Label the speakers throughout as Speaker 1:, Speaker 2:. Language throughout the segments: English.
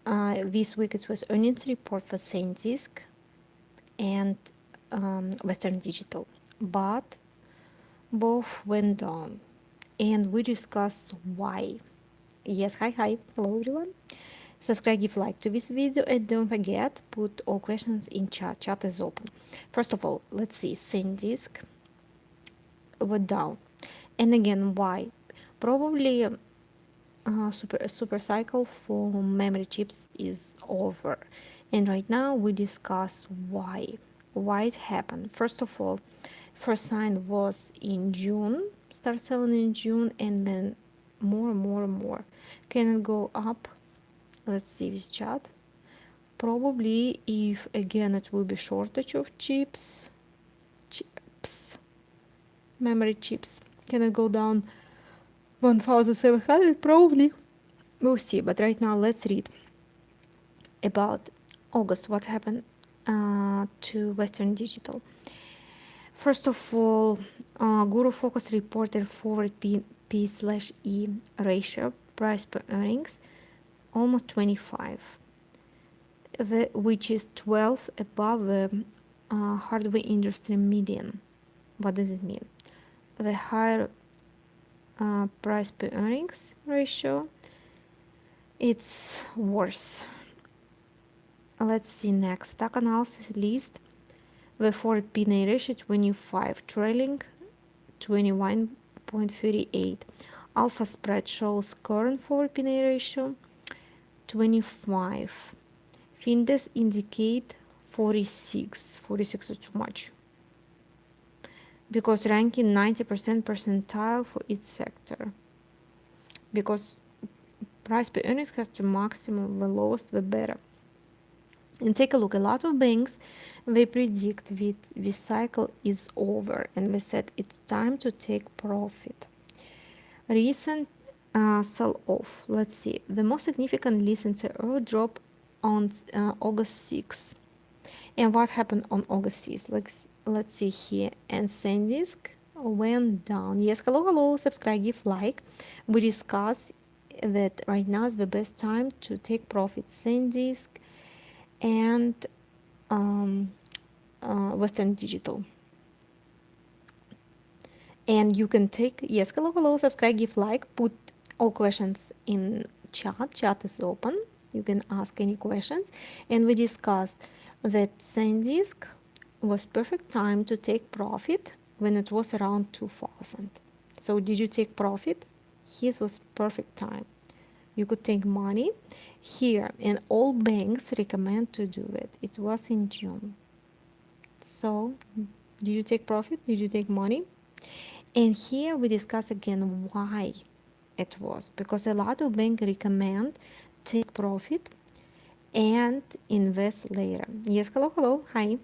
Speaker 1: This week it was earnings report for SanDisk and Western Digital, but both went down, and we discussed why. Yes, hi, hello everyone. Subscribe, give like to this video, and don't forget, put all questions in chat. Chat is open. First of all, let's see, SanDisk went down, and again, why? Probably super cycle for memory chips is over, and right now we discuss why it happened. First of all, first sign was in June, start selling in June, and then more. Can it go up? Let's see this chart. Probably if again it will be shortage of chips, memory chips. Can it go down 1700? Probably. We'll see. But right now let's read about August, what happened to Western Digital. First of all, Guru Focus reported forward P/E ratio, price per earnings, almost 25, which is 12 above the hardware industry median. What does it mean? The higher price per earnings ratio, it's worse. Let's see next. Stock analysis list. The forward P/E ratio 25, trailing 21.38. Alpha spread shows current forward P/E ratio 25. Findes indicate 46. 46 is too much, because ranking 90% percentile for each sector. Because price per earnings has to maximum, the lowest the better. And take a look, a lot of banks, they predict that this cycle is over, and they said it's time to take profit. Recent sell-off, let's see, the most significant recent early drop on August 6th. And what happened on August 6th? Let's see here. And SanDisk went down. Yes, hello, subscribe, give like. We discussed that right now is the best time to take profit. SanDisk and Western Digital. And you can take, yes, hello, subscribe, give like, put all questions in chat. Chat is open. You can ask any questions. And we discussed that SanDisk was perfect time to take profit when it was around 2000. So did you take profit? His was perfect time. You could take money here, and all banks recommend to do it. It was in June. So did you take profit? Did you take money? And here we discuss again why it was, because a lot of banks recommend take profit and invest later. Yes, hello, hi.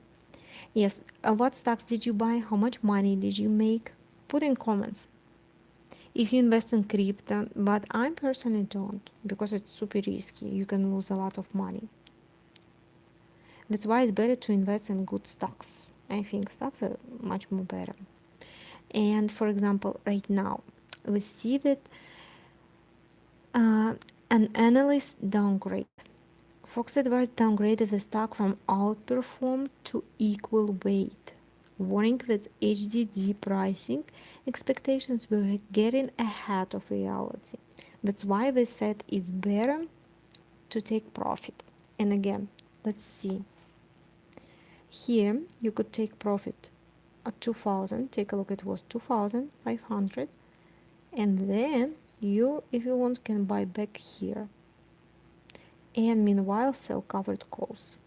Speaker 1: Yes, what stocks did you buy? How much money did you make? Put in comments if you invest in crypto, but I personally don't, because it's super risky. You can lose a lot of money. That's why it's better to invest in good stocks. I think stocks are much more better. And for example, right now we see that an analyst downgrade. Fox Advice downgraded the stock from outperform to equal weight, warning that HDD pricing expectations were getting ahead of reality. That's why they said it's better to take profit. And again, let's see. Here you could take profit at 2000. Take a look, it was 2500, and then you, if you want, can buy back here, and meanwhile sell covered calls,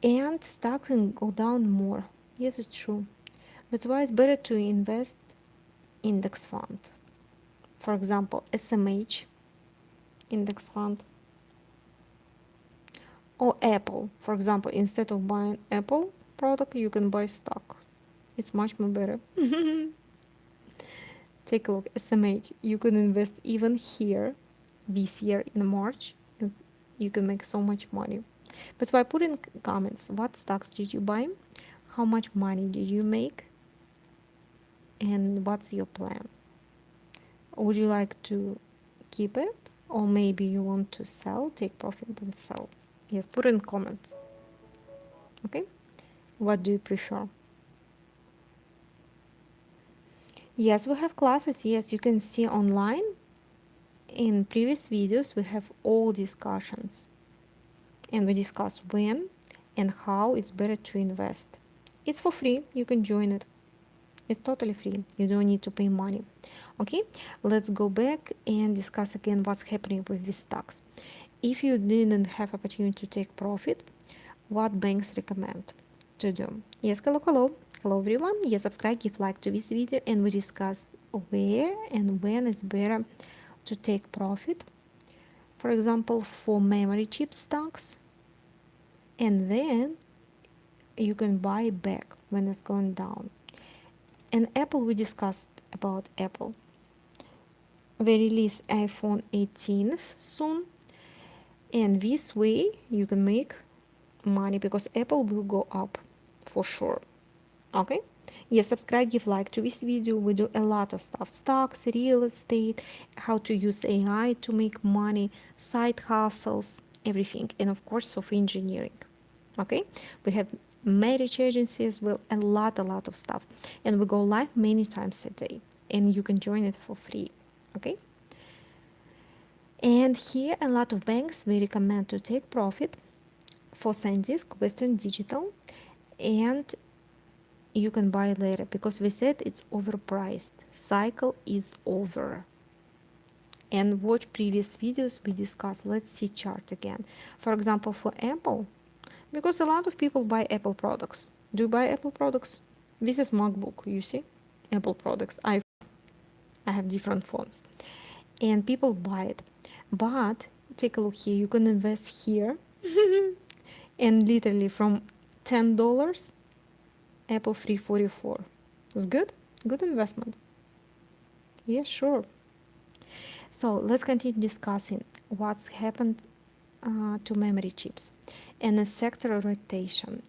Speaker 1: and stock can go down more. Yes, it's true. That's why it's better to invest index fund. For example, SMH index fund, or Apple. For example, instead of buying Apple product, you can buy stock. It's much more better. Take a look, SMH. You can invest even here this year in March, and you can make so much money. That's why put in comments, what stocks did you buy? How much money did you make? And what's your plan? Would you like to keep it, Or maybe you want to sell, take profit and sell. Yes, put in comments. Okay, what do you prefer? Yes, we have classes. Yes, you can see online. In previous videos we have all discussions, and we discuss when and how it's better to invest. It's for free, you can join it. It's totally free, you don't need to pay money. Okay, let's go back and discuss again what's happening with these stocks. If you didn't have opportunity to take profit, what banks recommend to do? Yes, hello everyone. Yes, subscribe, give like to this video, and we discuss where and when is better to take profit. For example, for memory chip stocks, and then you can buy back when it's going down. And Apple, we discussed about Apple. They release iPhone 18 soon, and this way you can make money because Apple will go up for sure. Okay, yes, subscribe, give like to this video. We do a lot of stuff: stocks, real estate, how to use AI to make money, side hustles, everything, and of course software engineering. Okay, we have marriage agencies, well, a lot of stuff, and we go live many times a day, and you can join it for free. Okay, and here a lot of banks we recommend to take profit for SanDisk, Western Digital, and you can buy later because we said it's overpriced. Cycle is over. And watch previous videos we discussed. Let's see chart again. For example, for Apple, because a lot of people buy Apple products. Do you buy Apple products? This is MacBook, you see? Apple products. I have different phones. And people buy it. But take a look here. You can invest here. And literally from $10, Apple 344. It's good. Good investment. Yeah, sure. So let's continue discussing what's happened to memory chips and the sector rotation.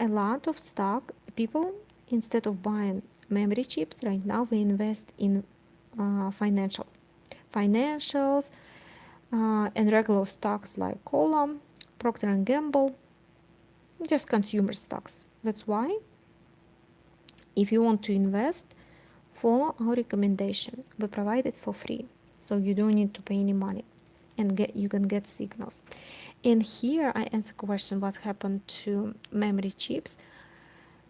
Speaker 1: A lot of stock people, instead of buying memory chips right now, they invest in financials and regular stocks like Cola, Procter and Gamble, just consumer stocks. That's why if you want to invest, follow our recommendation. We provide it for free, so you don't need to pay any money, and you can get signals. And here I answer question what happened to memory chips.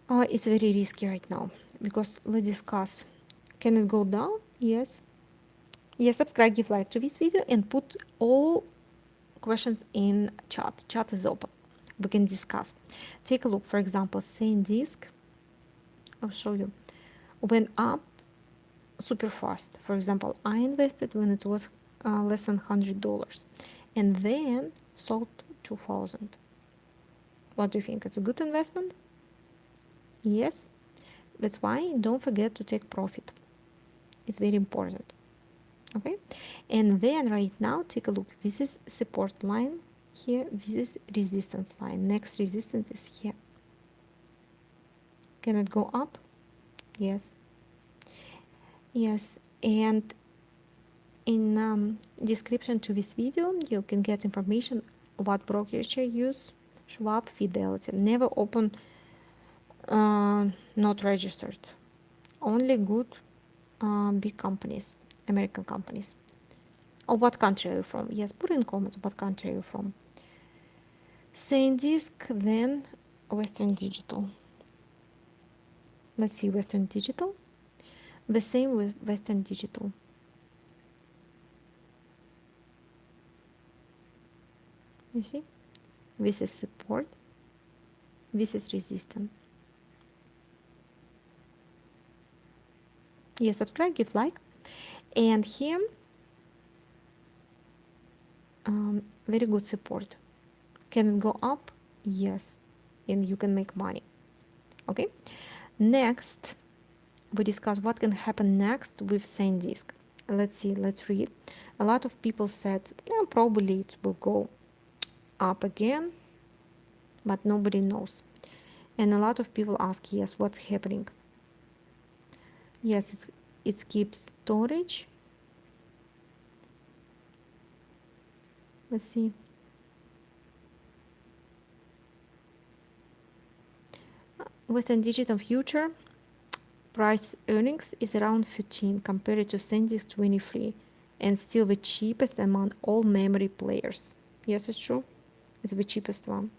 Speaker 1: It's very risky right now because let's discuss. Can it go down? Yes. Yes, subscribe, give like to this video, and put all questions in chat. Chat is open. We can discuss. Take a look. For example, SanDisk. I'll show you. Went up super fast. For example, I invested when it was less than $100, and then sold 2,000. What do you think? It's a good investment? Yes. That's why don't forget to take profit. It's very important. Okay. And then right now, take a look. This is support line here. This is resistance line. Next resistance is here. Can it go up? Yes. Yes. And in description to this video, you can get information what brokerage I use: Schwab, Fidelity. Never open not registered. Only good big companies, American companies. Or what country are you from? Yes, put in comments what country are you from. SanDisk, then Western Digital. Let's see Western Digital. The same with Western Digital. You see? This is support. This is resistance. Yes, subscribe, give like. And here, very good support. Can it go up? Yes. And you can make money. Okay. Next, we discuss what can happen next with SanDisk. Let's see, let's read. A lot of people said, yeah, probably it will go up again, but nobody knows. And a lot of people ask, yes, what's happening? Yes, it keeps storage. Let's see. Western Digital Future price earnings is around 13 compared to SanDisk 23, and still the cheapest among all memory players. Yes, it's true. It's the cheapest one.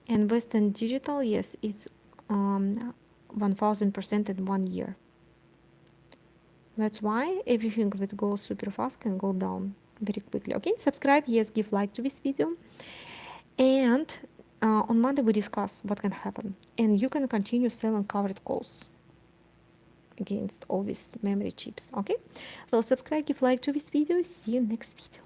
Speaker 1: And Western Digital, yes, it's 1000% in 1 year. That's why everything that goes super fast can go down very quickly. Okay, subscribe, yes, give like to this video. And on Monday we discuss what can happen. And you can continue selling covered calls against all these memory chips. Okay, so subscribe, give like to this video. See you next video.